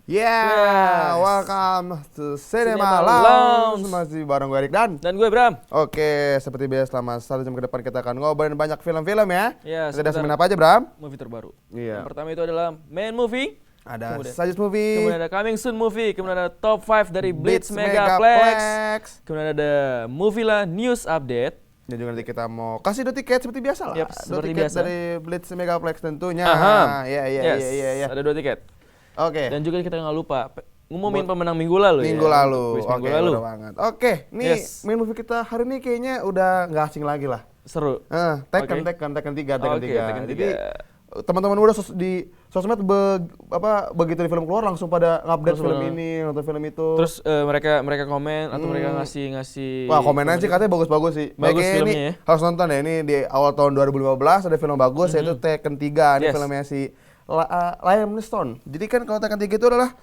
Yeah, Yes. welcome to Cinema Cinema Lounge. Lounge. Masih bareng gue Erik dan gue Bram. Oke, seperti biasa selama 1 jam ke depan kita akan ngobrolin banyak film-film ya. Ya, Kita seputar semen apa aja, Bram? Movie terbaru. Iya. Yang pertama itu adalah Main Movie. Ada Kemudian- Suggest Movie, Kemudian ada Coming Soon Movie. Kemudian ada Top 5 dari Blitz Megaplex. Megaplex. Kemudian ada Movie lah News Update. Dan juga nanti kita mau kasih 2 tiket seperti biasa lah. Yap, 2 seperti tiket biasa. dari Blitz Megaplex tentunya. Aha. Iya. Yes, ada 2 tiket. Oke. Dan juga kita nggak lupa ngumumin pemenang minggu lalu Minggu ya. lalu. Quiz Oke, minggu lalu. bener banget. Oke, nih Yes. main movie kita hari ini kayaknya udah nggak asing lagi lah. Seru. Tekken Oke. 3. Oke, Tekken 3. Jadi teman-teman udah di sosmed begitu di film keluar langsung pada ngupdate Langsung film pada- ini, nonton film itu. Terus mereka komen atau mereka ngasih Wah, komennya sih katanya bagus-bagus sih. Bagus Kayaknya filmnya ini ya. harus nonton ya. Ini di awal tahun 2015 ada film bagus yaitu Tekken 3. Ini Yes. filmnya si Liam Neeson. Jadi kan kalau Tekken 3 itu adalah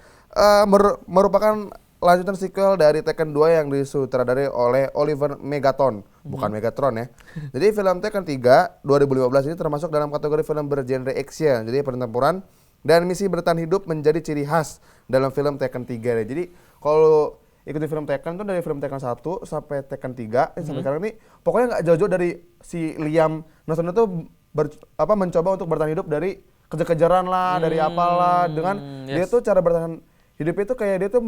merupakan lanjutan sequel dari Tekken 2 yang disutradarai oleh Oliver Megaton, bukan Megatron ya. Jadi film Tekken 3 2015 ini termasuk dalam kategori film bergenre action. Jadi pertempuran dan misi bertahan hidup menjadi ciri khas dalam film Tekken 3 ya. Jadi kalau ikuti film Tekken tuh dari film Tekken 1 sampai Tekken 3 sampai sekarang ini pokoknya nggak jauh-jauh dari si Liam Neeson itu mencoba untuk bertahan hidup dari kejar-kejaran lah, dari apalah dengan dia tuh cara bertahan hidup itu kayak dia tuh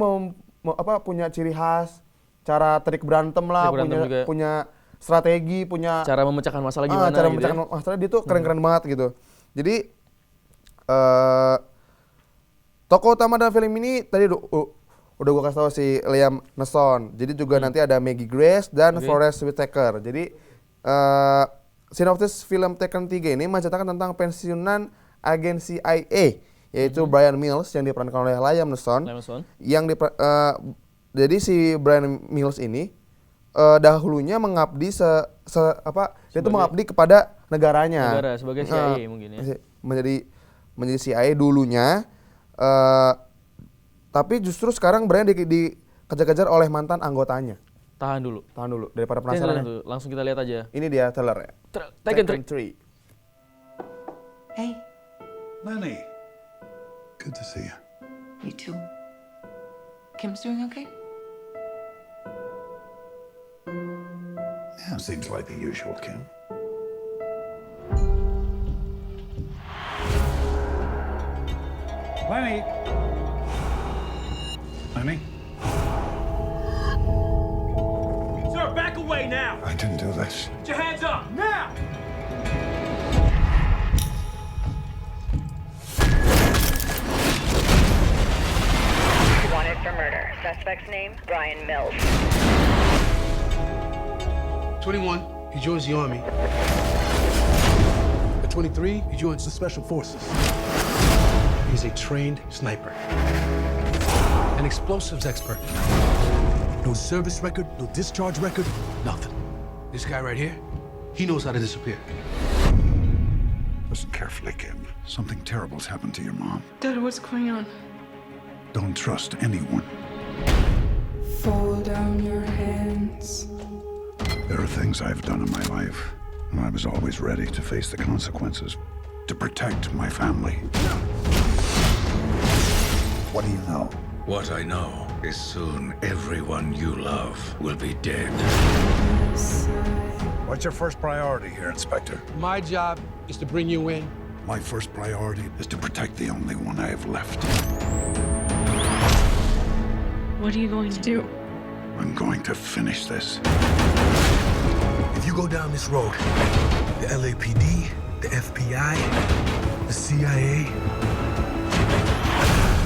punya ciri khas, cara trik berantem lah, Trik berantem juga. punya strategi, punya cara memecahkan masalah gimana cara gitu memecahkan ya. masalah dia tuh keren-keren banget gitu. Jadi tokoh utama dalam film ini tadi udah gua kasih tahu si Liam Neeson. Jadi juga nanti ada Maggie Grace dan Forest Whitaker. Jadi sinopsis film Tekken 3 ini menceritakan tentang pensiunan agen CIA yaitu Brian Mills yang diperankan oleh Liam Neeson. Yang jadi si Brian Mills ini dahulunya mengabdi dia tuh mengabdi kepada negaranya. Negara sebagai CIA mungkin ya. Menjadi CIA dulunya. Tapi justru sekarang Brian dikejar-kejar oleh mantan anggotanya. Tahan dulu. Daripada penasaran. Langsung kita lihat aja. Ini dia trailernya. Tekken 3. Hey, Lenny, good to see you. you too. Kim's doing okay? Yeah, seems like the usual, Kim. Lenny! Lenny? Sir, back away now! I didn't do this. Put your hands up, now! Wanted for murder. Suspect's name, Brian Mills. 21, he joins the Army. At 23, he joins the Special Forces. He's a trained sniper. An explosives expert. No service record, no discharge record, nothing. This guy right here, he knows how to disappear. Listen carefully, Kim. Something terrible's happened to your mom. Dad, what's going on? Don't trust anyone. Fall down your hands. There are things I've done in my life, and I was always ready to face the consequences to protect my family. What do you know? What I know is soon everyone you love will be dead. What's your first priority here, Inspector? My job is to bring you in. My first priority is to protect the only one I have left. What are you going to do? I'm going to finish this. If you go down this road, the LAPD, the FBI, the CIA,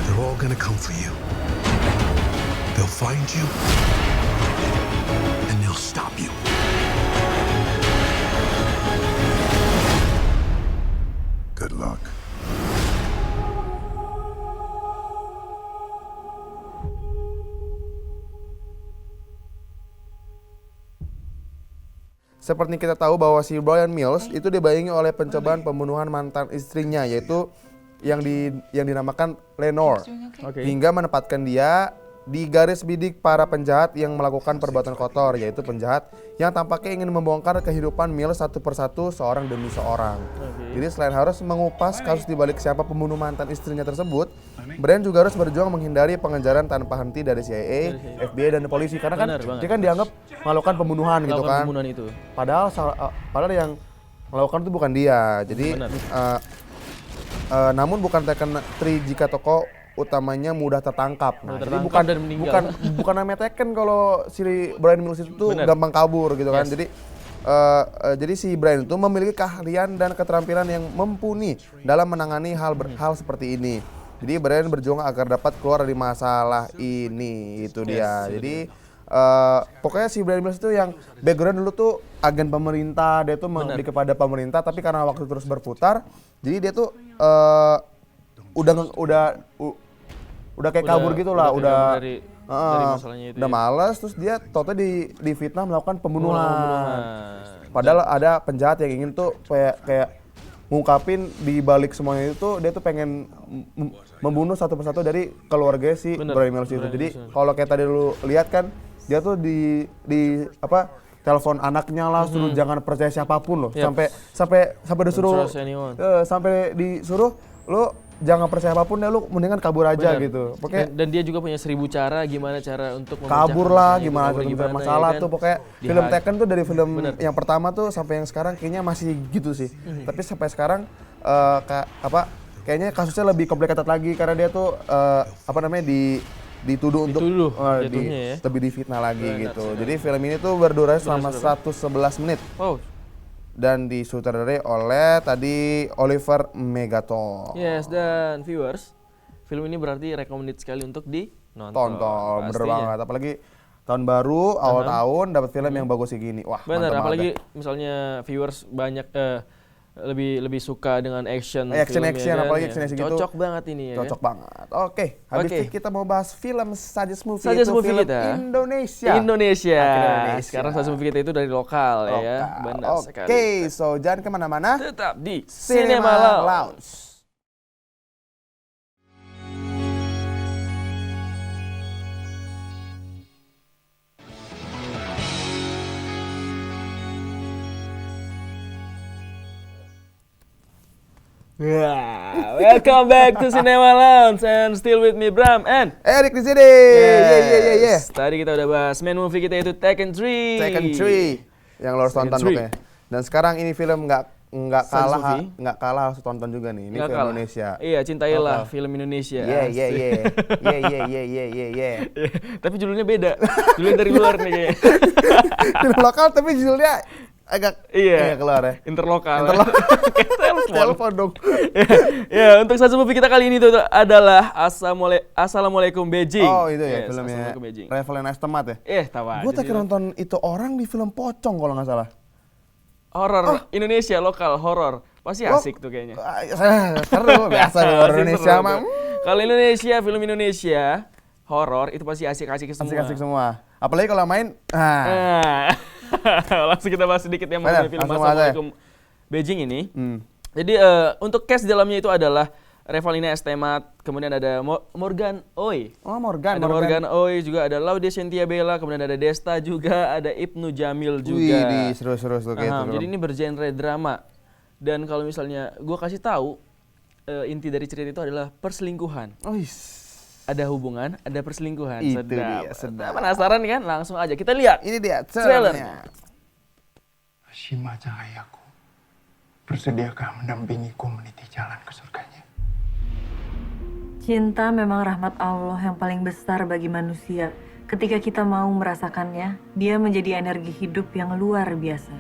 they're all gonna come for you. They'll find you, and they'll stop you. Good luck. Seperti kita tahu bahwa si Brian Mills itu dibayangi oleh pencobaan pembunuhan mantan istrinya yaitu yang dinamakan Lenore. Oke. Hingga menempatkan dia di garis bidik para penjahat yang melakukan perbuatan kotor, yaitu penjahat yang tampaknya ingin membongkar kehidupan Mills satu persatu seorang demi seorang. Jadi selain harus mengupas kasus dibalik siapa pembunuh mantan istrinya tersebut, Brian juga harus berjuang menghindari pengejaran tanpa henti dari CIA, FBI, dan polisi. Karena kan dia kan dianggap melakukan pembunuhan gitu kan. Itu. Padahal yang melakukan itu bukan dia. Jadi namun bukan Tekken 3 jika tokoh utamanya mudah tertangkap. Nah, jadi bukan namanya Tekken kalau si Brian Mills itu tuh gampang kabur gitu kan. Jadi si Brian itu memiliki keahlian dan keterampilan yang mumpuni dalam menangani hal seperti ini. Jadi Brian berjuang agar dapat keluar dari masalah ini, itu dia. Jadi pokoknya si Brian Mills itu yang background dulu tuh agen pemerintah, dia tuh mengabdi kepada pemerintah, tapi karena waktu terus berputar, jadi dia tuh udah kayak kabur gitu lah, dari masalahnya itu udah males, terus dia total di fitnah melakukan pembunuhan. Padahal ada penjahat yang ingin tuh kayak ngungkapin di balik semuanya itu dia tuh pengen membunuh satu persatu dari keluarga si Brian Mills itu. Jadi kalau kayak tadi lu lihat kan dia tuh di telepon anaknya lah, suruh jangan percaya siapapun loh. Sampai disuruh sampai disuruh lu jangan percaya apapun deh, lu mendingan kabur aja gitu. Pokoknya dan dia juga punya 1000 cara gimana cara untuk kabur lah, gimana masalah ya kan? Tuh pokoknya film Tekken tuh dari film yang pertama tuh sampai yang sekarang kayaknya masih gitu sih. Tapi sampai sekarang kayaknya kasusnya lebih complicated lagi karena dia tuh dituduh untuk lebih difitnah lagi gitu. Jadi film ini tuh berdurasi selama 111 menit. Wow. Dan disutradarai oleh tadi Oliver Megaton. Yes, dan viewers, film ini berarti recommended sekali untuk ditonton. Tonton, bener banget. Apalagi tahun baru, awal tahun dapat film yang bagus kayak gini. Wah, bener, mantap apalagi banget. Misalnya viewers banyak lebih suka dengan action Action, kan, apalagi action gitu. Cocok banget ini ya. Cocok banget. Oke, habis itu kita mau bahas film Suggest Movie. Suggest itu movie film kita. Indonesia. Sekarang Suggest Movie kita itu dari lokal ya. Benar sekali. Oke, so jangan kemana-mana. Tetap di Cinema Lounge. Yeah, welcome back to Cinema Lounge and still with me Bram and Erik di sini. Yes. Tadi kita udah bahas main movie kita itu Tekken 3. Tekken 3 yang lo harus tonton pokoknya. Dan sekarang ini film nggak kalah harus tonton juga nih. Ini film Indonesia. Iya, cintailah film Indonesia. Yeah. Tapi judulnya beda. Judulnya dari luar nih kayaknya. Film lokal tapi judulnya agak keluar ya. Interlokal. Telepon dong. Ya, untuk satu movie kita kali ini itu adalah Assalamualaikum Beijing. Oh, itu ya filmnya Revalina Estemad ya? Tahu aja. Gue tadi nonton itu orang di film Pocong kalau nggak salah. Horor Indonesia lokal horor. Pasti asik tuh kayaknya. Seru biasa horor Indonesia mah. Kalau Indonesia, film Indonesia horor itu pasti asik-asik semua. Asik-asik semua. Apalagi kalau main langsung kita bahas sedikit yang mengenai film Assalamualaikum Beijing ini. Jadi untuk cast di dalamnya itu adalah Revalina Estemad, kemudian ada Morgan Oey. Oh, Morgan. Morgan Oey, juga ada Laude Cynthia Bella, kemudian ada Desta juga, ada Ibnu Jamil juga. Wih, seru-seru tuh gitu. Jadi ini bergenre drama. Dan kalau misalnya gue kasih tahu inti dari cerita itu adalah perselingkuhan. Ada hubungan, ada perselingkuhan. Itu sedap. dia, sedap. Penasaran kan? Langsung aja kita lihat. Ini dia trailernya. Hashima cahayaku, bersediakah mendampingiku meniti jalan ke surganya? Cinta memang rahmat Allah yang paling besar bagi manusia. Ketika kita mau merasakannya, dia menjadi energi hidup yang luar biasa.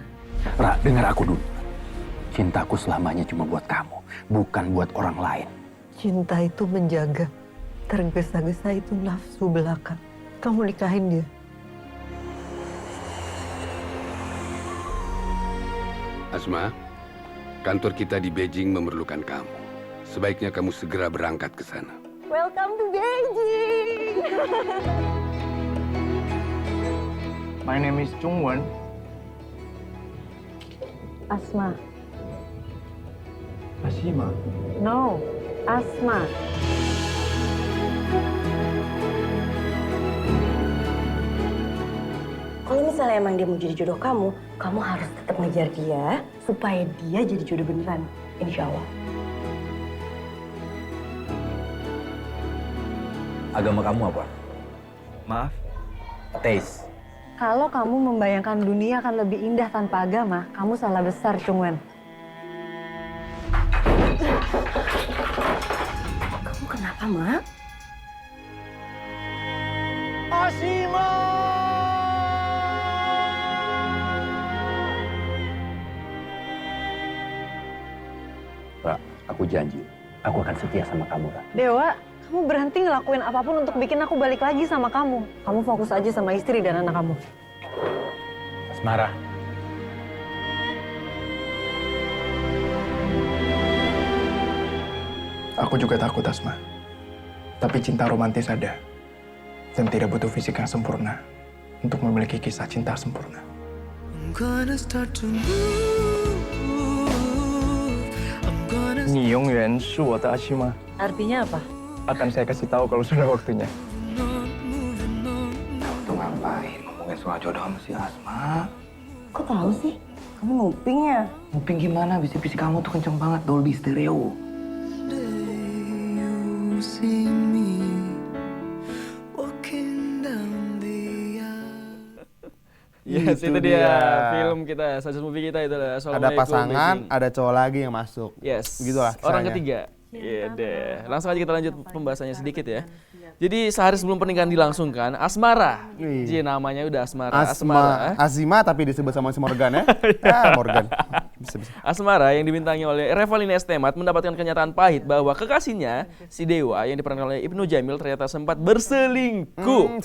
Ra, dengar aku dulu. Cintaku selamanya cuma buat kamu, bukan buat orang lain. Cinta itu menjaga. Tergesa-gesa itu nafsu belaka. Kamu nikahin dia. Asma, kantor kita di Beijing memerlukan kamu. Sebaiknya kamu segera berangkat ke sana. Welcome to Beijing! My name is Jungwon. Asma. Hashima. No, Asma. misalnya emang dia mau jadi jodoh kamu, kamu harus tetap ngejar dia supaya dia jadi jodoh beneran. Insya Allah. Agama kamu apa? Maaf? Ateis. Kalau kamu membayangkan dunia akan lebih indah tanpa agama, kamu salah besar, Chungwen. Kamu kenapa, Mak? Ashima! Ra, aku janji, aku akan setia sama kamu, Ra. Dewa, kamu berhenti ngelakuin apapun untuk bikin aku balik lagi sama kamu. Kamu fokus aja sama istri dan anak kamu. Asmara. Aku juga takut, Asma. Tapi cinta romantis ada. Dan tidak butuh fisik yang sempurna untuk memiliki kisah cinta sempurna. Ni yongyan su wo de Ashima. Artinya apa? Akan saya kasih tahu kalau sudah waktunya. Kamu tuh ngapain ngomongin soal jodoh sama si Asma? Kok tahu sih? Kamu nguping ya? Nguping gimana? Bisik-bisik kamu tuh kenceng banget, Dolby Stereo. Yes, itu dia film kita, success movie kita itu lah. Ada pasangan, ada cowok lagi yang masuk. Yes. Gitulah. Orang ketiga. Iya deh. Langsung aja kita lanjut pembahasannya sedikit ya. Jadi sehari sebelum pernikahan dilangsungkan, Asmara. Jadi namanya udah Asmara. Azima tapi disebut sama si Morgan ya. Morgan. Bisa. Asmara yang dibintangi oleh Revalina S. Temat mendapatkan kenyataan pahit bahwa kekasihnya si Dewa yang diperankan oleh Ibnu Jamil ternyata sempat berselingkuh.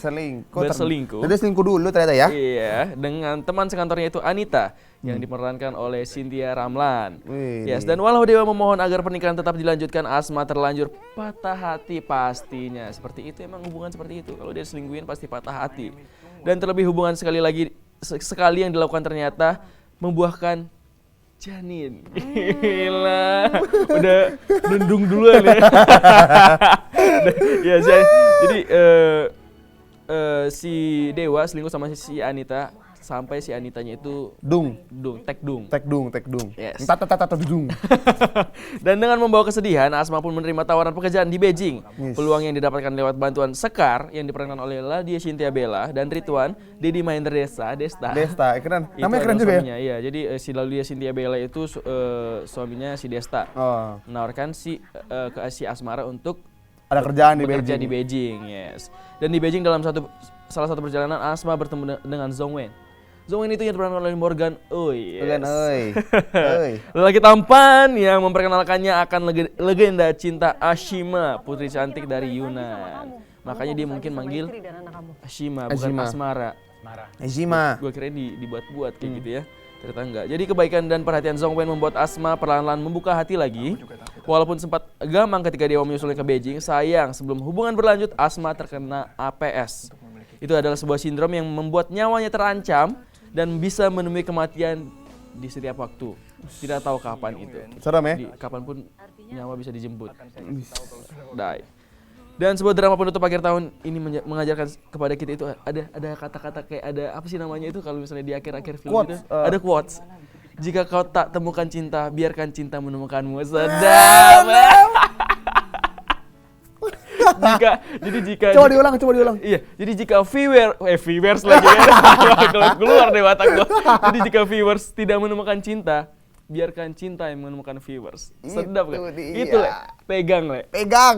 Berselingkuh. Jadi selingkuh dulu ternyata ya. Iya, dengan teman sekantornya itu Anita yang diperankan oleh Cynthia Ramlan. Yes, dan walau Dewa memohon agar pernikahan tetap dilanjutkan, Asma terlanjur patah hati pastinya. Seperti itu, emang hubungan seperti itu. Kalau dia selingkuhin pasti patah hati. Dan terlebih hubungan sekali yang dilakukan ternyata membuahkan janin. Gila. Udah nundung duluan ya. Ya, jadi si Dewa selingkuh sama si Anita sampai si Anitanya itu tek dung. Yes. Dung. Dan dengan membawa kesedihan, Asma pun menerima tawaran pekerjaan di Beijing. Yes. Peluang yang didapatkan lewat bantuan Sekar yang diperankan oleh Ladia Cynthia Bella dan Rituan Dedi Mahendra Desta. Keren. Namanya keren juga ya. Iya, jadi si Ladia Cynthia Bella itu suaminya si Desta. Menawarkan si Asmara untuk ada kerjaan bekerja di Beijing. Yes. Dan di Beijing dalam salah satu perjalanan Asma bertemu dengan Zhong Wen. Zhong Wen itu yang diperankan oleh Morgan Oi. Lelaki tampan yang memperkenalkannya akan legenda cinta Ashima, putri cantik dari Yunan. Makanya dia mungkin manggil Ashima, bukan Asmara. Ashima. Gue kira dibuat-buat kayak gitu ya. Ternyata enggak. Jadi kebaikan dan perhatian Zhong Wen membuat Asma perlahan-lahan membuka hati lagi. Walaupun sempat gamang ketika Dewa menyusulnya ke Beijing, sayang sebelum hubungan berlanjut Asma terkena APS. Itu adalah sebuah sindrom yang membuat nyawanya terancam dan bisa menemui kematian di setiap waktu. Tidak tahu kapan itu. Serem ya? Kapanpun nyawa bisa dijemput. Die. Dan sebuah drama penutup akhir tahun ini mengajarkan kepada kita itu ada kata-kata kayak ada apa sih namanya itu kalau misalnya di akhir-akhir film quotes, itu ada quotes. Jika kau tak temukan cinta, biarkan cinta menemukanmu. Sedap. Jika coba diulang. Iya, jadi jika viewers lagi ya. Keluar deh watak gua. Jadi jika viewers tidak menemukan cinta, biarkan cinta yang menemukan viewers. Sedap kan? Itu Le. Pegang.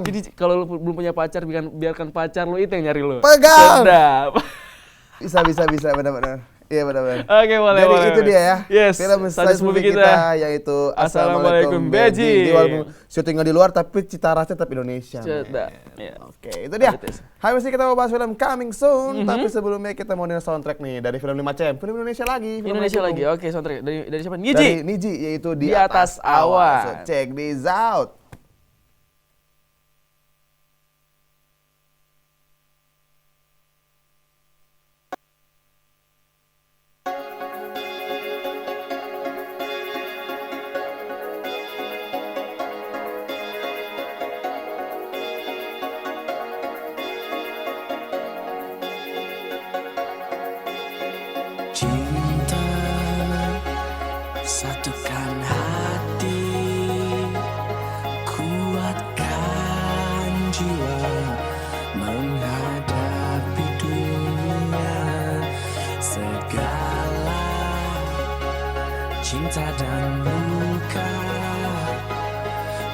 Jadi kalau lu belum punya pacar, biarkan pacar lu itu yang nyari lu. Pegang. Sedap. Bisa benar-benar. Iya benar-benar. Oke, boleh. Jadi itu dia ya. Yes. Film success movie kita yaitu Assalamualaikum Beijing. Di walaupun syutingnya di luar tapi cita rasa tetap Indonesia. Oke, itu dia. Habis ini kita mau bahas film Coming Soon, tapi sebelumnya kita mau dengar soundtrack nih dari film 5 film Indonesia lagi. Oke, soundtrack dari siapa? Dari Niji yaitu Di Atas Awan. So check this out. Kuatkan hati, kuatkan jiwa menghadapi dunia. Segala cinta dan luka,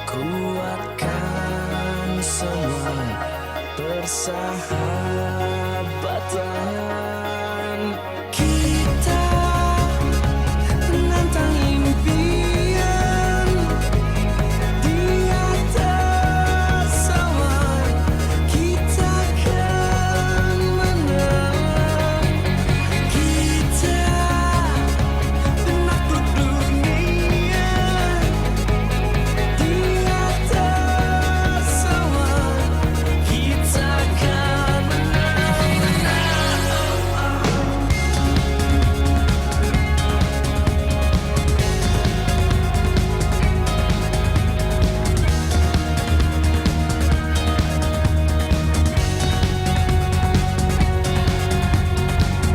kuatkan semua persahabatan. Kita menantang impian di atas awan. Kita akan menang. Kita penakluk dunia di atas awan. Kita akan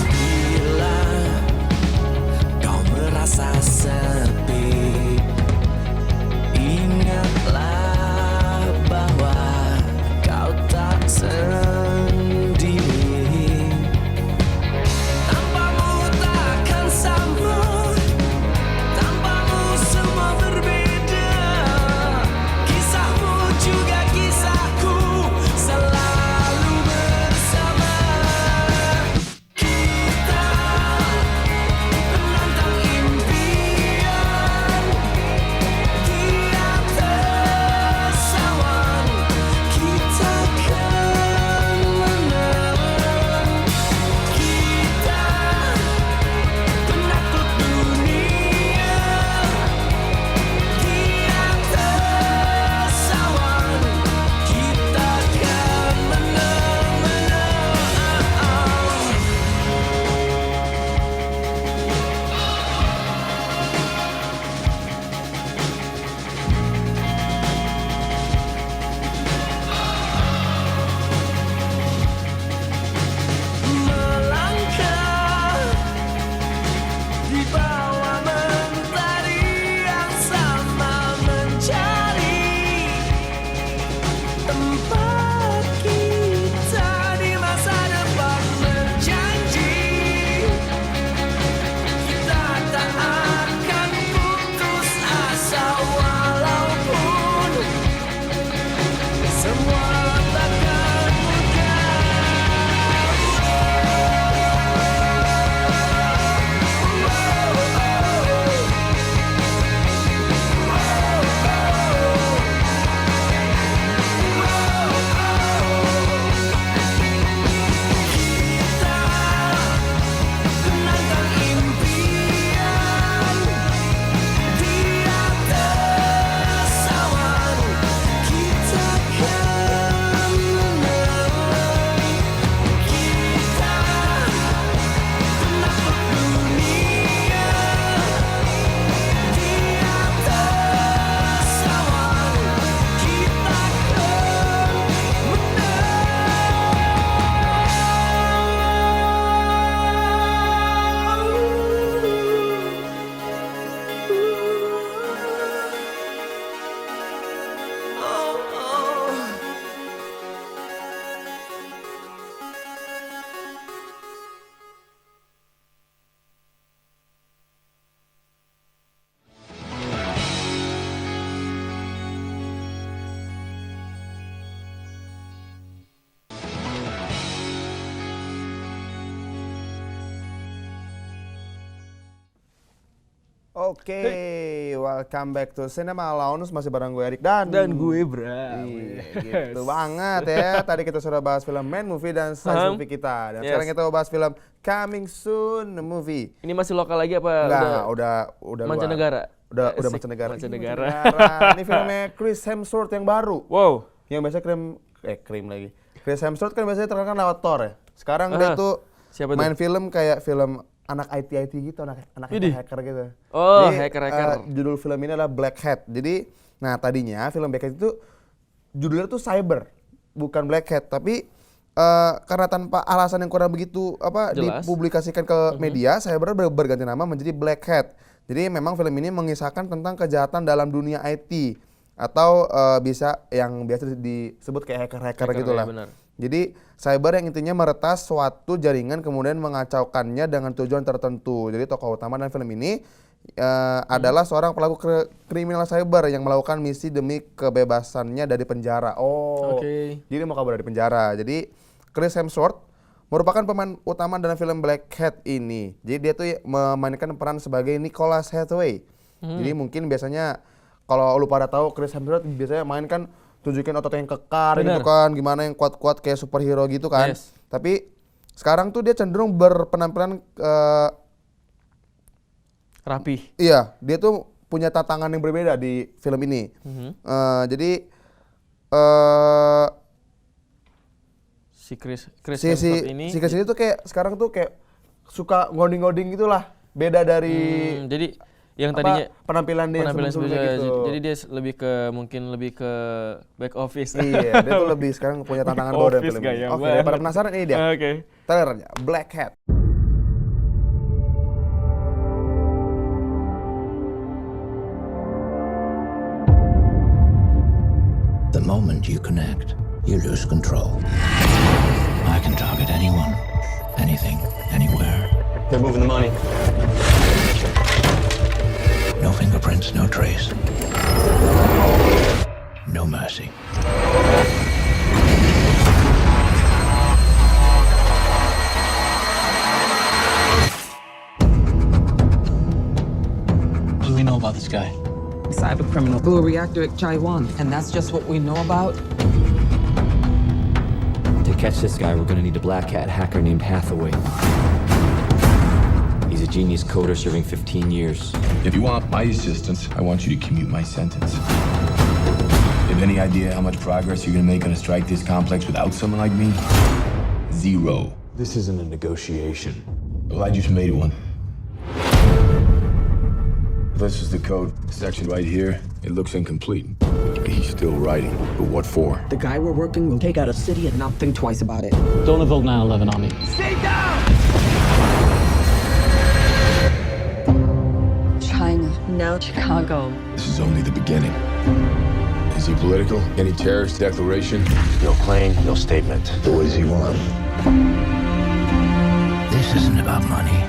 bila kau merasa sepi, ingatlah bahwa kau tak sendiri. Tanpamu takkan sambut, tanpamu semua berbeda. Kisahmu juga kisahku, selalu bersama. Kita menantang impian di atas awan. Kita akan menang. Kita penakluk dunia di atas awan. Kita akan melangkah di bawah mentari yang sama, mencari tempat kita di masa depan. Berjanji kita tak akan putus asa walaupun semua takkan menantang impian di atas awan. Kita akan menang. Kita penakluk dunia di atas awan. Kita akan Oke, welcome back to Cinema Lounge, masih bareng gue Erik dan gue Bram. Iya, gitu banget ya. Tadi kita sudah bahas film Man Movie dan Science Movie kita. Dan sekarang kita mau bahas film Coming Soon the Movie. Ini masih lokal lagi apa? Enggak, udah mancanegara. Udah mancanegara. Ini filmnya Chris Hemsworth yang baru. Wow. Yang biasa krim lagi. Chris Hemsworth kan biasanya terkenal lewat Thor ya. Sekarang dia tuh main film kayak film anak IT gitu, anak hacker gitu. Oh, jadi, hacker. Judul film ini adalah Black Hat. Jadi, nah tadinya film Black Hat itu judulnya tuh Cyber, bukan Black Hat. Tapi karena tanpa alasan yang kurang begitu dipublikasikan ke media, Cyber berganti nama menjadi Black Hat. Jadi memang film ini mengisahkan tentang kejahatan dalam dunia IT atau bisa yang biasa disebut kayak hacker-hacker gitu lah. Ya, jadi cyber yang intinya meretas suatu jaringan kemudian mengacaukannya dengan tujuan tertentu. Jadi tokoh utama dalam film ini adalah seorang pelaku kriminal cyber yang melakukan misi demi kebebasannya dari penjara. Jadi mau kabur dari penjara. Jadi Chris Hemsworth merupakan pemain utama dalam film Black Hat ini. Jadi dia tuh memainkan peran sebagai Nicholas Hathaway. Jadi mungkin biasanya kalau lu pada tahu Chris Hemsworth biasanya main kan tunjukin otot yang kekar gitu kan, gimana yang kuat-kuat kayak superhero gitu kan. Tapi sekarang tuh dia cenderung berpenampilan rapih. Iya, dia tuh punya tantangan yang berbeda di film ini. Jadi si Chris Hemsworth ini tuh kayak sekarang tuh kayak suka ngoding-ngoding gitulah. Beda dari jadi yang tadinya penampilan dia sebelumnya gitu. Jadi dia mungkin lebih ke back office. Iya, dia tuh lebih sekarang punya tantangan baru dalam film ini. Oke, daripada penasaran ini dia. Trailernya Black Hat. The moment you connect, you lose control. I can target anyone, anything, anywhere. They're moving the money. No fingerprints, no trace. No mercy. What do we know about this guy? Cyber criminal blew a reactor at Taiwan, and that's just what we know about? To catch this guy, we're gonna need a Black Hat hacker named Hathaway. He's a genius coder serving 15 years. If you want my assistance, I want you to commute my sentence. You have any idea how much progress you're gonna make on a strike this complex without someone like me? Zero. This isn't a negotiation. Well, I just made one. This is the code section right here. It looks incomplete. He's still writing, but what for? The guy we're working will take out a city and not think twice about it. Don't evoke 9/11 on me. Stay down! China, now Chicago. This is only the beginning. Is he political? Any terrorist declaration? No claim, no statement. What does he want? This isn't about money.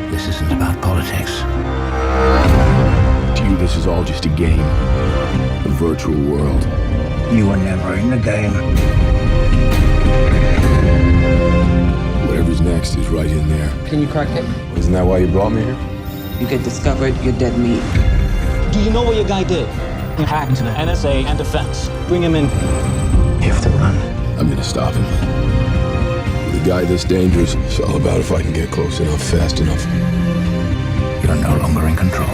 This isn't about politics. To you, this is all just a game. A virtual world. You were never in the game. Whatever's next is right in there. Can you crack it? Isn't that why you brought me here? You get discovered, you're dead meat. Do you know what your guy did? He hacked into the NSA and defense. Bring him in. You have to run. I'm gonna stop him. With a guy this dangerous, it's all about if I can get close enough, fast enough. You're no longer in control.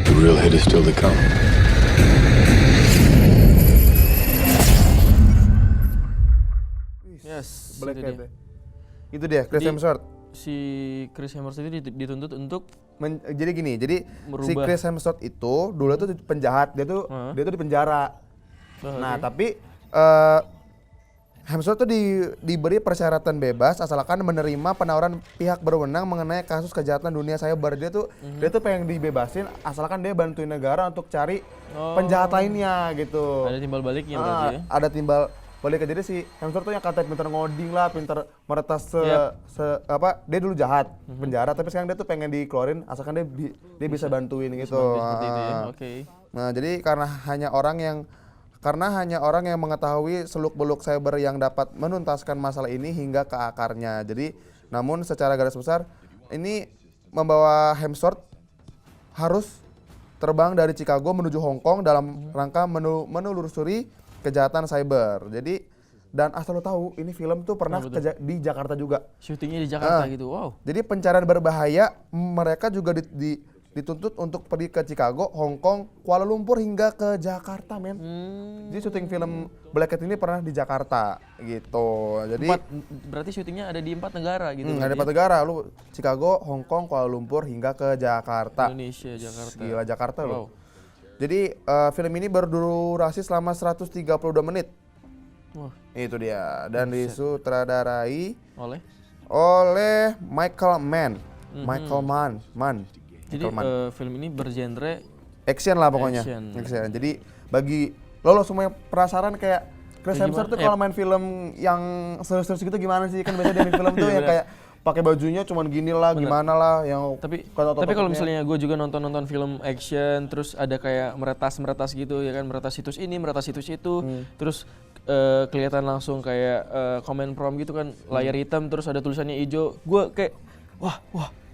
The real hit is still to come. Yes, Black itu Hat dia. ya. Itu dia Chris Hemsworth. Si Chris Hemsworth itu dituntut untuk jadi gini, jadi si merubah. Chris Hemsworth itu dulu tuh penjahat, dia tuh di penjara. Nah, tapi Hemsworth tuh diberi persyaratan bebas asalkan menerima penawaran pihak berwenang mengenai kasus kejahatan dunia cyber. Dia tuh pengen dibebasin asalkan dia bantuin negara untuk cari penjahat lainnya gitu. Ada timbal baliknya berarti ya. Ada timbal balik. Jadi si Hemsworth tuh yang katanya pintar ngoding lah, pintar meretas dia dulu jahat penjara, tapi sekarang dia tuh pengen dikeluarin asalkan dia bisa bantuin gitu. Seperti itu ya. Oke. Nah, jadi karena hanya orang yang mengetahui seluk-beluk cyber yang dapat menuntaskan masalah ini hingga ke akarnya. Jadi, namun secara garis besar ini membawa Hemsworth harus terbang dari Chicago menuju Hong Kong dalam rangka menelusuri kejahatan cyber. Jadi, dan asal lo tahu ini film tuh pernah di Jakarta juga. Syutingnya di Jakarta gitu. Wow. Jadi pencarian berbahaya mereka juga dituntut untuk pergi ke Chicago, Hong Kong, Kuala Lumpur hingga ke Jakarta, men. Jadi syuting film Black Hat ini pernah di Jakarta gitu. Jadi berarti syutingnya ada di 4 negara gitu. Ada 4 negara, lu Chicago, Hong Kong, Kuala Lumpur hingga ke Jakarta. Indonesia, Jakarta. Gila Jakarta loh. Wow. Jadi film ini berdurasi selama 132 menit. Wah. Itu dia. Dan disutradarai oleh Michael Mann. Jadi film ini bergenre action lah pokoknya. Action. Jadi bagi lo semua yang penasaran kayak Chris Hemsworth tuh kalau main film yang serius-serius gitu gimana sih? Kan biasanya dia main film tuh yang kayak pakai bajunya cuman gini lah, gimana lah yang tapi kalau misalnya gue juga nonton film action terus ada kayak meretas gitu ya kan, meretas situs ini, meretas situs itu, terus kelihatan langsung kayak comment prompt gitu kan, layar hitam terus ada tulisannya hijau, gue kayak wah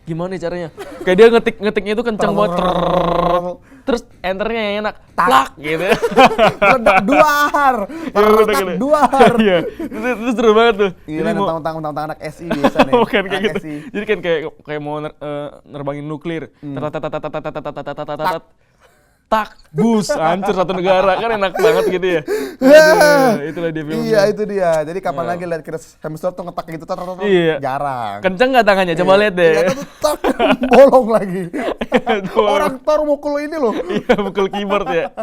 gimana nih caranya? Kayak dia ngetiknya itu kencang banget. Terus enternya yang enak. Plak gitu. Ledak duar. Iya. Itu seru banget tuh. Gila tentang anak SI biasa nih. Bukan kayak gitu. Jadi kan kayak mau nerbangin nuklir. Tak, bus, hancur satu negara, kan enak banget gitu ya. Itulah dia filmnya. Iya itu dia. Jadi kapan lagi lihat Chris Hemsworth tuh ngetak gitu, jarang. Kenceng nggak tangannya? Coba lihat deh. Iya, tak bolong lagi. Orang Thor mukul ini loh. Iya, mukul keyboard ya.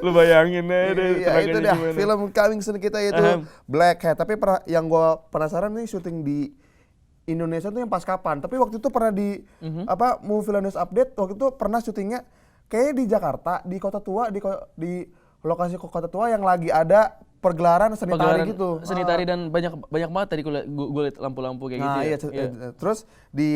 Lu bayangin aja deh. Iya itu dia. Film coming soon kita itu Black Hat. Tapi yang gue penasaran nih syuting di Indonesia tuh yang pas kapan? Tapi waktu itu pernah di Movie News Update waktu itu pernah syutingnya kayaknya di Jakarta, di Kota Tua, di lokasi Kota Tua yang lagi ada pergelaran seni tari gitu. Seni tari dan banyak banget tadi gue liat lampu-lampu kayak gitu ya. Iya. Terus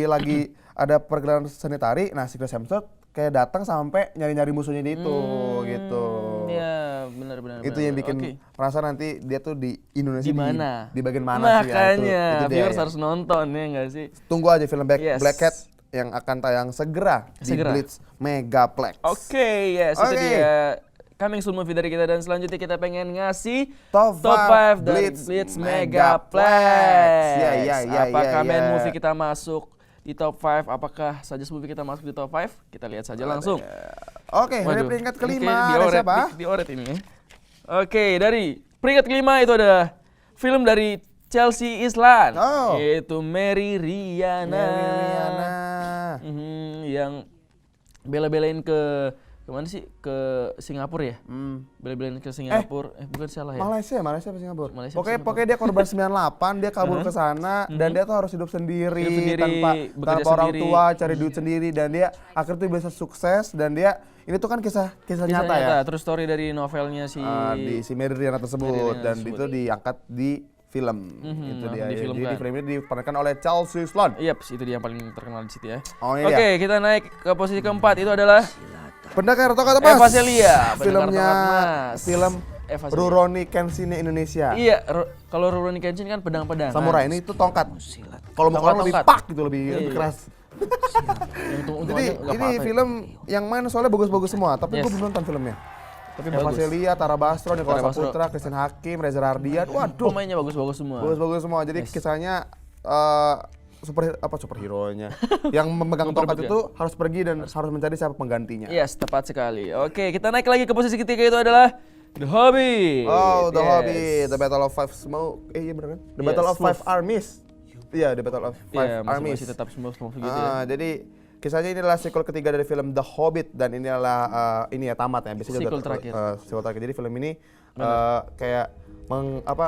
lagi ada pergelaran seni tari, nah si Chris Hemsworth kayak datang sampai nyari-nyari musuhnya di itu gitu. Iya, benar. Itu yang bikin penasaran nanti dia tuh di Indonesia di bagian sih? mana Makanya viewers harus nonton ya enggak sih? Tunggu aja film Black Hat yang akan tayang segera di Blitz Megaplex. Oke, itu dia coming soon movie dari kita, dan selanjutnya kita pengen ngasih top 5 dari Blitz Megaplex. Apakah main movie kita masuk di top 5? Apakah suggest movie kita masuk di top 5? Kita lihat saja langsung. Oke, dari peringkat kelima ada siapa? Di oret ini ya. Oke, dari peringkat kelima itu ada film dari Chelsea Islan, yaitu Mary Riana. Yang bela-belain ke kemana sih? Ke Singapura ya? Bela-belain ke Singapura. Bukan salah ya? Malaysia apa Singapura? Pokoknya dia korban 98, dia kabur ke sana dan dia tuh harus hidup sendiri tanpa orang tua, cari duit sendiri, dan dia akhirnya tuh bisa sukses. Dan dia ini tuh kan kisah nyata ya. Terus story dari novelnya si Mary Riana tersebut, dan itu diangkat di film. Itu dia. Jadi di film ini diperankan oleh Chelsea Islan. Itu dia yang paling terkenal di situ ya. Oke, kita naik ke posisi keempat, itu adalah Pendekar Tongkat Emas. Eva Celia, film Rurouni Kenshin Indonesia. Iya, kalau Rurouni Kenshin kan pedang-pedang. Samurai, ini itu tongkat. Kalau mau lebih pak gitu, lebih keras. Jadi ini film yang main soalnya bagus-bagus semua, tapi gue belum nonton filmnya. Tapi Eva Celia, Tara Basro, Nicholas Saputra, Christian Hakim, Reza Rardian, waduh. Pemainnya bagus-bagus semua. Bagus-bagus semua. Jadi kisahnya superhero-nya yang memegang tongkat itu harus pergi dan harus mencari siapa penggantinya. Yes, tepat sekali. Oke, kita naik lagi ke posisi ketiga, itu adalah The Hobbit. The Hobbit, The Battle of Five Smoke. Iya bener kan? The Battle of Five Armies. Iya, The Battle of Five Armies. Masih tetap smoke gitu ya. Jadi kisahnya ini adalah sequel ketiga dari film The Hobbit, dan ini adalah tamat ya. Biasanya sequel terakhir. Sequel terakhir. Jadi film ini kayak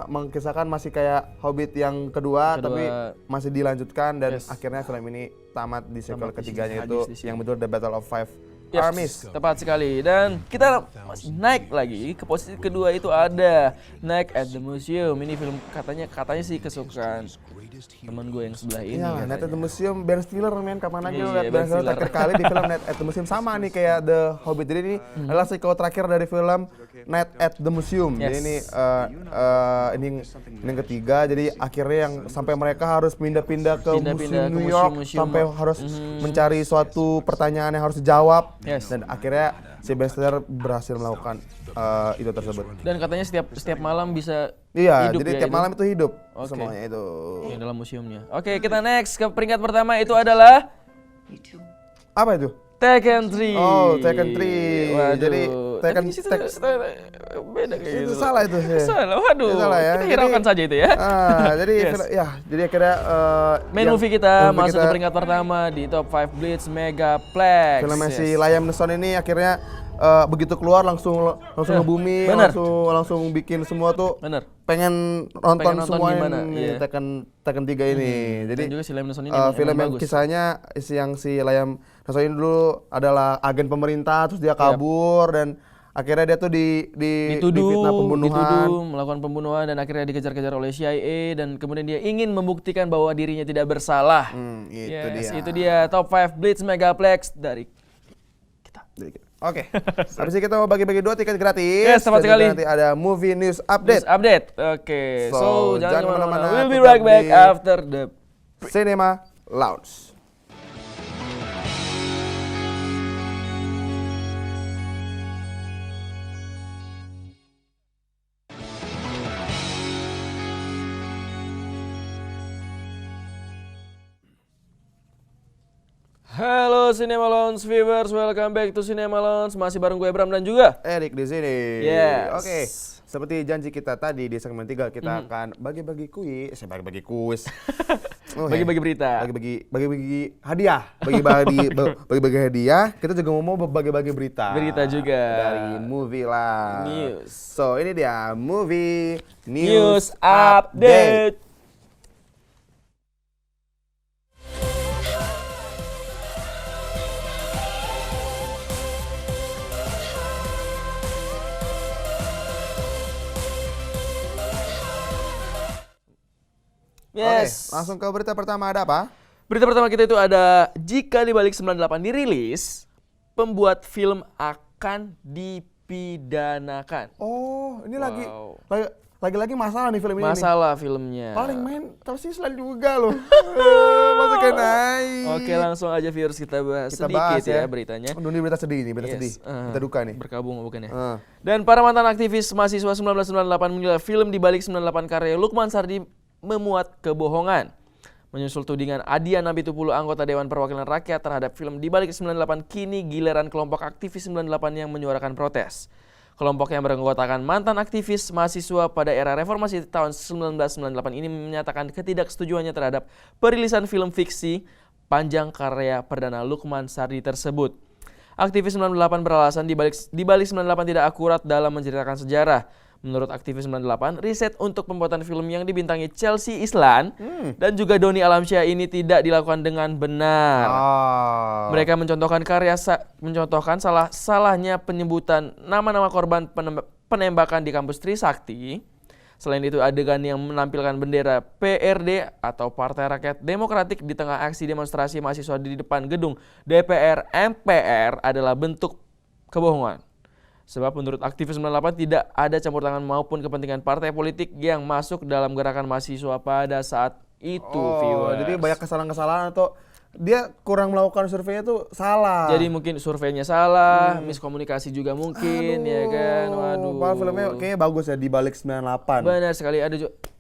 mengkisahkan masih kayak Hobbit yang kedua, tapi masih dilanjutkan, dan akhirnya film ini tamat di sequel ketiganya itu yang betul The Battle of Five Armies. Tepat sekali. Dan kita naik lagi ke posisi kedua, itu ada Night at the Museum. Ini film katanya sih kesukaan teman gue yang sebelah ini. Iya, Night at the Museum, Ben Stiller men, kapan lagi lu lihat Ben Stiller terakhir kali di film Night at the Museum, sama nih kayak The Hobbit. Jadi ini adalah sequel terakhir dari film Night at the Museum. Jadi ini yang ketiga. Jadi akhirnya yang sampai mereka harus pindah-pindah ke museum New York, sampai harus mencari suatu pertanyaan yang harus dijawab. Dan akhirnya si Ben Stiller berhasil melakukan itu tersebut. Dan katanya setiap malam bisa hidup. Jadi ya, tiap malam itu hidup. Semuanya itu. Yang dalam museumnya. Oke, kita next ke peringkat pertama, itu adalah apa itu? Tekken 3. Tekken 3. Waduh. Jadi Tekken beda kayak gitu. Itu salah itu. Salah. Waduh. Salah ya. Kita hiraukan saja itu ya. Jadi akhirnya main movie kita masuk ke peringkat pertama di top 5 Blitz Megaplex. Filmnya si Liam Neeson ini akhirnya begitu keluar langsung ngebumi, langsung bikin semua tuh. Bener. Pengen nonton semua gimana? ini Tekken 3 ini. Jadi dan juga si Liam Neeson ini film yang bagus. kisahnya yang si Liam Neeson ini dulu adalah agen pemerintah, terus dia kabur dan akhirnya dia tuh difitnah pembunuhan, melakukan pembunuhan dan akhirnya dikejar-kejar oleh CIA dan kemudian dia ingin membuktikan bahwa dirinya tidak bersalah. Itu dia top 5 Blitz Megaplex dari kita. Oke. Habis itu kita mau bagi-bagi 2 tiket gratis. Yes, tepat sekali. Nanti ada movie news update. Oke. So, jangan kemana-mana. We'll be tetap right back di after the Cinema Lounge. Halo Cinema Lounge viewers, welcome back to Cinema Lounge. Masih bareng gue Bram dan juga Erik di sini. Yes. Oke. Seperti janji kita tadi di segmen 3 kita akan bagi-bagi kuis, bagi-bagi kuis. Bagi-bagi berita. Bagi-bagi hadiah. Bagi-bagi hadiah. Kita juga mau bagi-bagi berita. Berita juga dari movie lah. News. So, ini dia movie news update. Yes. Oke, langsung ke berita pertama, ada apa? Berita pertama kita itu ada jika di balik 98 dirilis, pembuat film akan dipidanakan. Oh, ini lagi masalah nih film ini. Masalah filmnya. Paling main terus Islam juga loh. Masukin naik. Oke, langsung aja viewers kita bahas sedikit ya beritanya. Ini berita sedih nih, berita sedih. Berita duka nih. Berkabung bukan ya. Dan para mantan aktivis mahasiswa 1998 menilai film di balik 98 karya Lukman Sardi memuat kebohongan. Menyusul tudingan Adian Apitupulu, anggota Dewan Perwakilan Rakyat terhadap film di balik 98, kini giliran kelompok aktivis 98 yang menyuarakan protes. Kelompok yang beranggotakan mantan aktivis mahasiswa pada era reformasi tahun 1998 ini menyatakan ketidaksetujuannya terhadap perilisan film fiksi panjang karya perdana Lukman Sardi tersebut. Aktivis 98 beralasan di balik 98 tidak akurat dalam menceritakan sejarah. Menurut aktivis 98, riset untuk pembuatan film yang dibintangi Chelsea Islan dan juga Doni Alamsyah ini tidak dilakukan dengan benar. Mereka mencontohkan salahnya penyebutan nama-nama korban penembakan di kampus Trisakti. Selain itu, adegan yang menampilkan bendera PRD atau Partai Rakyat Demokratik di tengah aksi demonstrasi mahasiswa di depan gedung DPR MPR adalah bentuk kebohongan. Sebab menurut aktivis 98 tidak ada campur tangan maupun kepentingan partai politik yang masuk dalam gerakan mahasiswa pada saat itu. Jadi banyak kesalahan-kesalahan atau dia kurang melakukan surveinya tuh salah. Jadi mungkin surveinya salah, miskomunikasi juga mungkin. Ya kan. Padahal filmnya kayaknya bagus ya di balik 98. Benar sekali, ada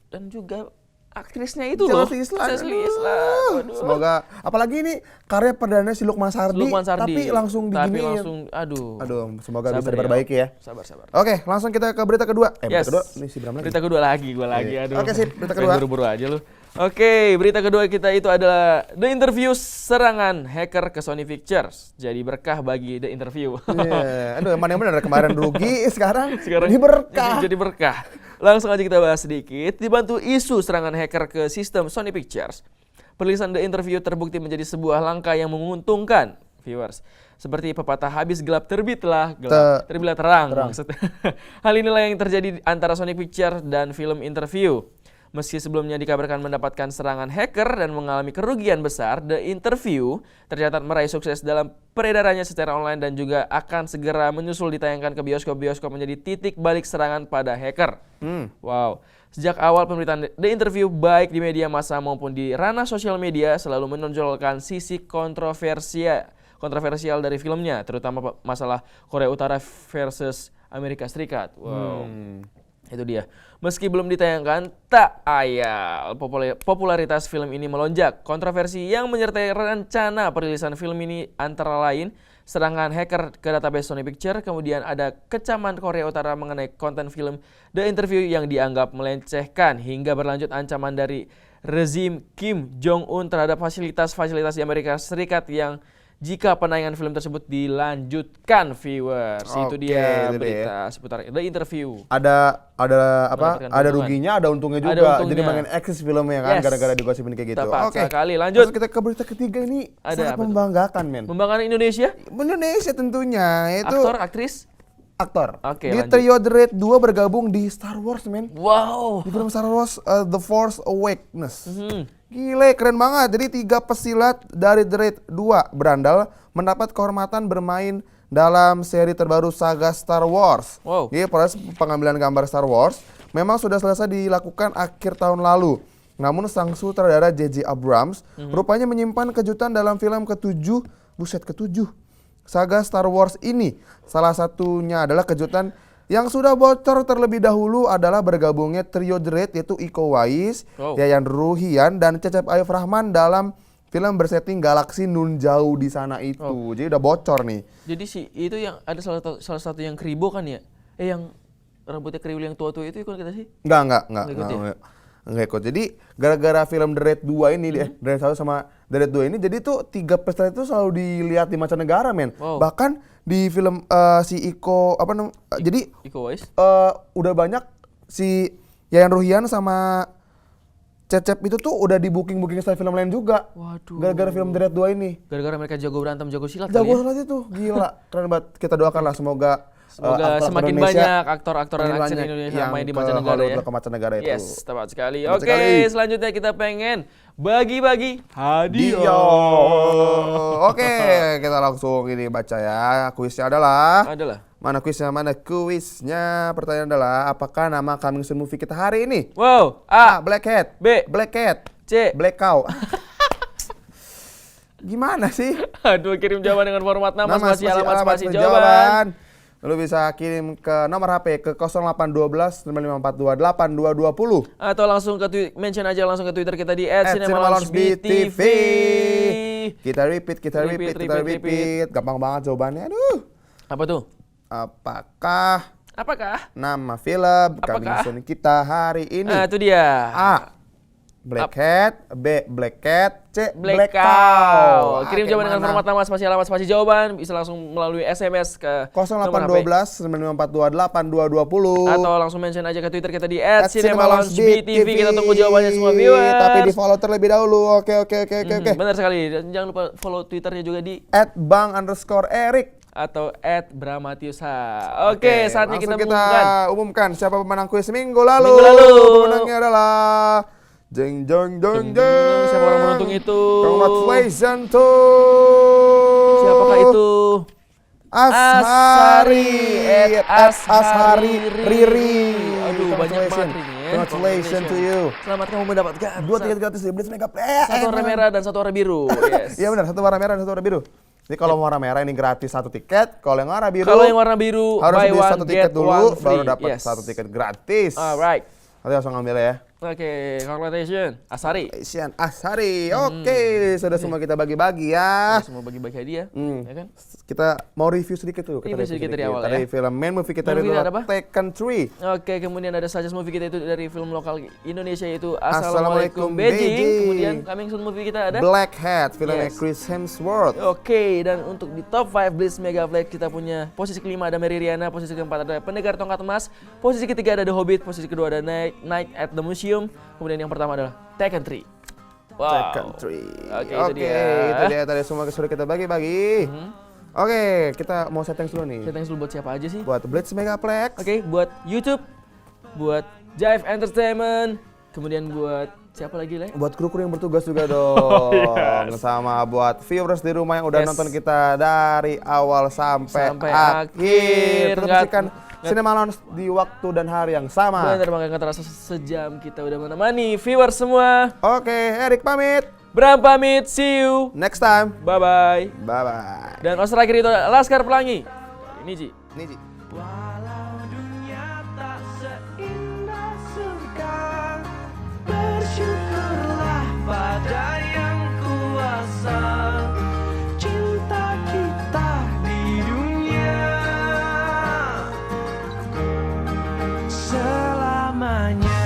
dan juga aktrisnya itu loh. Chelsea Islan. Semoga, apalagi ini karya perdana si Lukman Sardi. Tapi langsung diginiin. Aduh, semoga bisa diperbaiki ya. Sabar. Oke, langsung kita ke berita kedua. Berita kedua, ini si Bram lagi. Berita kedua lagi, gue lagi. Aduh. Oke, sip, berita kedua. Buru-buru aja lu. Oke, berita kedua kita itu adalah The Interview, serangan hacker ke Sony Pictures. Jadi berkah bagi The Interview. Aduh, yang benar kemarin rugi, sekarang ini berkah. Jadi berkah. Langsung aja kita bahas sedikit. Dibantu isu serangan hacker ke sistem Sony Pictures, perilisan The Interview terbukti menjadi sebuah langkah yang menguntungkan viewers. Seperti pepatah habis gelap terbitlah terang. Maksudnya. Hal inilah yang terjadi antara Sony Pictures dan film Interview. Meski sebelumnya dikabarkan mendapatkan serangan hacker dan mengalami kerugian besar, The Interview tercatat meraih sukses dalam peredarannya secara online dan juga akan segera menyusul ditayangkan ke bioskop-bioskop menjadi titik balik serangan pada hacker. Wow. Sejak awal pemberitaan The Interview baik di media massa maupun di ranah sosial media selalu menonjolkan sisi kontroversial dari filmnya, terutama masalah Korea Utara versus Amerika Serikat. Wow. Itu dia. Meski belum ditayangkan, tak ayal popularitas film ini melonjak. Kontroversi yang menyertai rencana perilisan film ini antara lain serangan hacker ke database Sony Pictures, kemudian ada kecaman Korea Utara mengenai konten film The Interview yang dianggap melecehkan, hingga berlanjut ancaman dari rezim Kim Jong-un terhadap fasilitas-fasilitas di Amerika Serikat yang jika penayangan film tersebut dilanjutkan, viewers. Itu Oke, dia itu berita seputar The Interview. Ada apa? Mendapatkan Ada keuntungan. ruginya, ada untungnya juga. Ada untungnya. Jadi makin eksis filmnya kan Yes. gara-gara digosipin kayak gitu. Tepat Oke. sekali. Lanjut. Terus kita ke berita ketiga ini Ada sangat apa tuh? membanggakan, men. Membanggakan Indonesia? Indonesia tentunya. Itu Aktor, aktris? aktor. Oke, Di lanjut. Trio The Raid 2 bergabung di Star Wars, men. Wow. Di film Star Wars The Force Awakens. Mhm. Gile, keren banget. Jadi 3 pesilat dari The Raid 2 berandal mendapat kehormatan bermain dalam seri terbaru saga Star Wars. Wow. Jadi proses pengambilan gambar Star Wars memang sudah selesai dilakukan akhir tahun lalu. Namun sang sutradara J.J. Abrams rupanya menyimpan kejutan dalam film ke-7. Buset, ke-7 saga Star Wars ini. Salah satunya adalah kejutan yang sudah bocor terlebih dahulu adalah bergabungnya Trio The Raid, yaitu Iko Uwais, Yayan Ruhian, dan Cecep Ayub Rahman dalam film bersetting galaksi nun jauh di sana itu. Jadi udah bocor nih. Jadi itu yang ada salah satu yang kribo kan ya? Yang rambutnya kriwil yang tua-tua itu ikut kita sih? Enggak ikut ya? Enggak ikut. Jadi gara-gara film The Raid 2 ini, The Raid 1 sama The Raid 2 ini, jadi tuh 3 pesta itu selalu dilihat di mancanegara, men. Bahkan di film si Iko jadi Iko Uwais udah banyak si Yayan Ruhian sama Cecep itu tuh udah di booking style film lain juga. Waduh. Gara-gara film The Raid 2 ini. Gara-gara mereka jago berantem, jago silat Jago kali ya? silat itu, gila. Keren banget. Kita doakan lah semoga aktor semakin Indonesia banyak aktor-aktor dan action banyak Indonesia yang main di ke mancanegara ya. Hollywood, ke mancanegara itu. Yes, tepat sekali. Tepat Oke, sekali. selanjutnya kita pengen bagi-bagi hadiah. Oke, kita langsung ini baca ya. Kuisnya adalah Mana kuisnya? Pertanyaan adalah apakah nama coming soon movie kita hari ini? Wow. A. Black Cat. B. Black Cat. C. Black Cow. Gimana sih? Aduh, kirim jawaban dengan format nama spasi alamat spasi jawaban. Lu bisa kirim ke nomor HP ke 0812 9542 8220 atau langsung ke mention aja langsung ke Twitter kita di @cinemaloungebtv. Kita repeat. Gampang banget jawabannya. Aduh. Apa tuh? Apakah nama film coming soon kita hari ini? Itu dia. A. Black Cat, B. Black Cat, C. Black Cow. Kirim jawaban dengan format nama spasi alamat spasi jawaban, bisa langsung melalui SMS ke 0812 9542 8220 atau langsung mention aja ke Twitter kita di @cinemaloungebtv. Kita tunggu jawabannya semua viewers. Tapi di follow terlebih dahulu. Oke. Benar sekali. Dan jangan lupa follow Twitternya juga di @bang_erik atau @bramatius. Oke, saatnya kita umumkan siapa pemenang kuis minggu lalu. Pemenangnya adalah Siapa orang beruntung itu? Congratulations to siapakah itu? Ashari Riri. Aduh, banyak banget ini ya. Congratulations to you. Selamat kamu mendapatkan 2 tiket gratis di Blitz Mega Play. 1 warna merah dan 1 warna biru. Yes. Iya benar, 1 warna merah dan 1 warna biru. Jadi kalau warna merah ini gratis 1 tiket, kalau yang warna biru harus beli buy 1 tiket dulu baru dapat yes. 1 tiket gratis. Alright. Nanti langsung ambil ya. Oke, congratulations Ashari. Oke, sudah semua kita bagi-bagi ya. Semua bagi-bagi hadiah, ya kan? Kita mau review sedikit tuh. Review sedikit dari awal ya. Dari film main movie kita itu Taken 3. Oke, kemudian ada suggest movie kita itu dari film lokal Indonesia yaitu Assalamualaikum Beijing. Kemudian coming soon movie kita ada Black Hat, filmnya Chris Hemsworth. Oke, dan untuk di top 5 Blitz Mega Flag kita punya posisi kelima ada Mary Riana, posisi keempat ada Pendekar Tongkat Emas, posisi ketiga ada The Hobbit, posisi kedua ada Night at the Museum. Kemudian yang pertama adalah Taken 3. Wow. Taken 3. Oke, itu dia tadi semua sudah kita bagi-bagi. Oke, kita mau setting dulu nih. Setting dulu buat siapa aja sih? Buat Blitz Megaplex. Oke, buat YouTube, buat Jive Entertainment, kemudian buat siapa lagi lah? Buat kru-kru yang bertugas juga dong. Sama buat viewers di rumah yang udah nonton kita dari awal sampai akhir. Tetap saksikan Cinema Lounge di waktu dan hari yang sama. Bener banget, gak terasa sejam kita udah menemani viewers semua. Oke, Erik pamit. Bram pamit, see you next time. Bye-bye. Bye-bye. Dan host terakhir itu Laskar Pelangi. Niji. Walau dunia tak seindah surga, bersyukurlah pada yang kuasa. Cinta kita di dunia selamanya.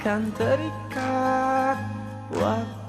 akan terikat waktu.